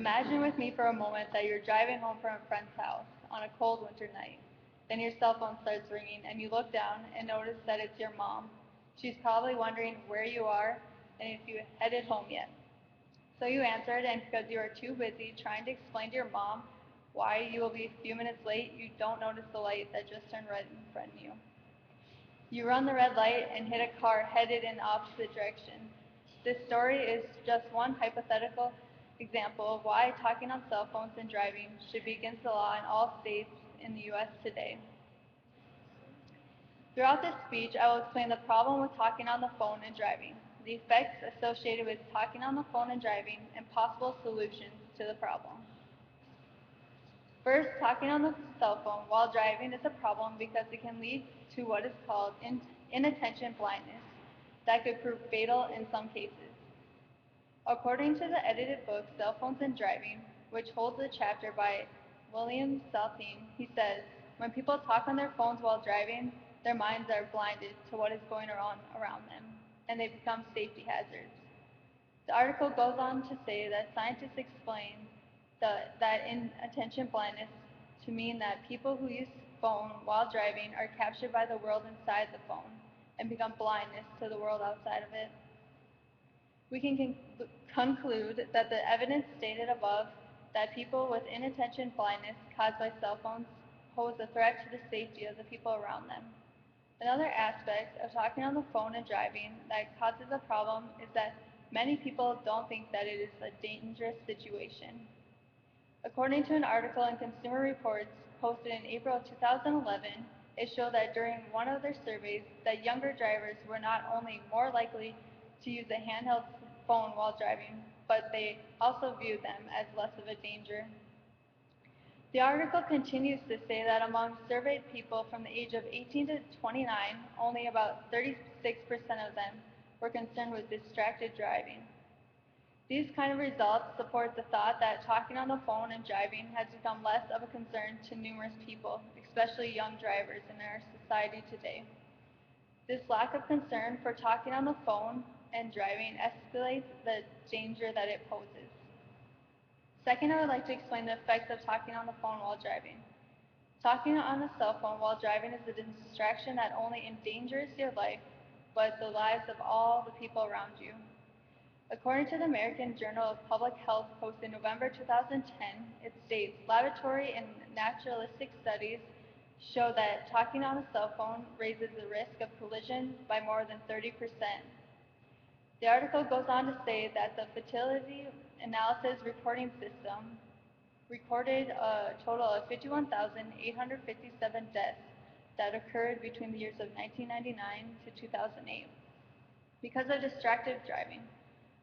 Imagine with me for a moment that you're driving home from a friend's house on a cold winter night. Then your cell phone starts ringing and you look down and notice that it's your mom. She's probably wondering where you are and if you headed home yet. So you answered, and because you are too busy trying to explain to your mom why you will be a few minutes late, you don't notice the light that just turned red in front of you. You run the red light and hit a car headed in the opposite direction. This story is just one hypothetical example of why talking on cell phones and driving should be against the law in all states in the U.S. today. Throughout this speech, I will explain the problem with talking on the phone and driving, the effects associated with talking on the phone and driving, and possible solutions to the problem. First, talking on the cell phone while driving is a problem because it can lead to what is called inattention blindness that could prove fatal in some cases. According to the edited book Cell Phones and Driving, which holds a chapter by William Saltine, he says, when people talk on their phones while driving, their minds are blinded to what is going on around them, and they become safety hazards. The article goes on to say that scientists explain that inattention blindness to mean that people who use phone while driving are captured by the world inside the phone and become blindness to the world outside of it. We can conclude that the evidence stated above that people with inattention blindness caused by cell phones pose a threat to the safety of the people around them. Another aspect of talking on the phone and driving that causes a problem is that many people don't think that it is a dangerous situation. According to an article in Consumer Reports posted in April 2011, it showed that during one of their surveys that younger drivers were not only more likely to use a handheld phone while driving, but they also viewed them as less of a danger. The article continues to say that among surveyed people from the age of 18 to 29, only about 36% of them were concerned with distracted driving. These kind of results support the thought that talking on the phone and driving has become less of a concern to numerous people, especially young drivers in our society today. This lack of concern for talking on the phone and driving escalates the danger that it poses. Second, I would like to explain the effects of talking on the phone while driving. Talking on a cell phone while driving is a distraction that only endangers your life, but the lives of all the people around you. According to the American Journal of Public Health posted in November 2010, it states laboratory and naturalistic studies show that talking on a cell phone raises the risk of collision by more than 30%. The article goes on to say that the fatality analysis reporting system recorded a total of 51,857 deaths that occurred between the years of 1999 to 2008 because of distracted driving.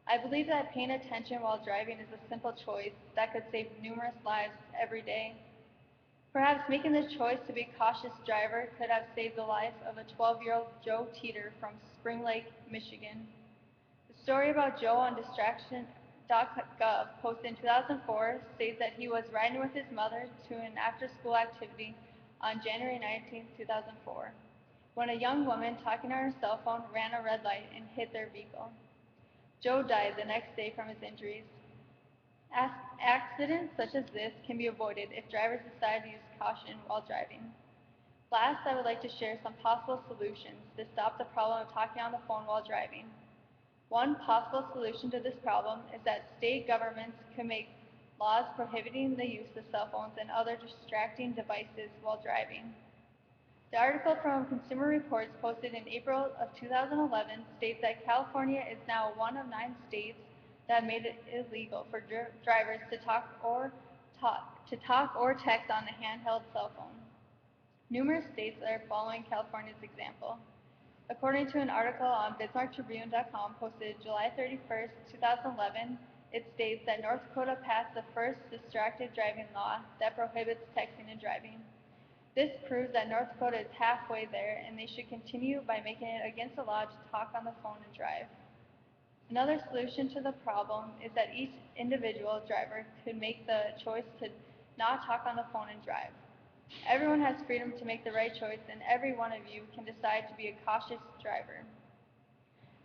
I believe that paying attention while driving is a simple choice that could save numerous lives every day. Perhaps making the choice to be a cautious driver could have saved the life of a 12-year-old Joe Teeter from Spring Lake, Michigan. The story about Joe on distraction.gov posted in 2004 states that he was riding with his mother to an after-school activity on January 19, 2004, when a young woman talking on her cell phone ran a red light and hit their vehicle. Joe died the next day from his injuries. Accidents such as this can be avoided if drivers decide to use caution while driving. Last, I would like to share some possible solutions to stop the problem of talking on the phone while driving. One possible solution to this problem is that state governments can make laws prohibiting the use of cell phones and other distracting devices while driving. The article from Consumer Reports posted in April of 2011 states that California is now one of 9 states that have made it illegal for drivers to talk or text on a handheld cell phone. Numerous states are following California's example. According to an article on BismarckTribune.com posted July 31, 2011, it states that North Dakota passed the first distracted driving law that prohibits texting and driving. This proves that North Dakota is halfway there, and they should continue by making it against the law to talk on the phone and drive. Another solution to the problem is that each individual driver could make the choice to not talk on the phone and drive. Everyone has freedom to make the right choice, and every one of you can decide to be a cautious driver.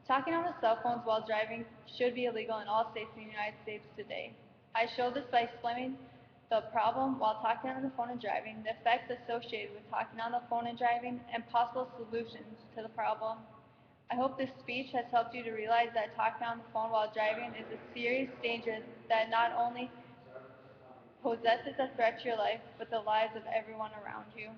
Talking on the cell phones while driving should be illegal in all states in the United States today. I showed this by explaining the problem while talking on the phone and driving, the effects associated with talking on the phone and driving, and possible solutions to the problem. I hope this speech has helped you to realize that talking on the phone while driving is a serious danger that not only possesses a threat to your life, but the lives of everyone around you.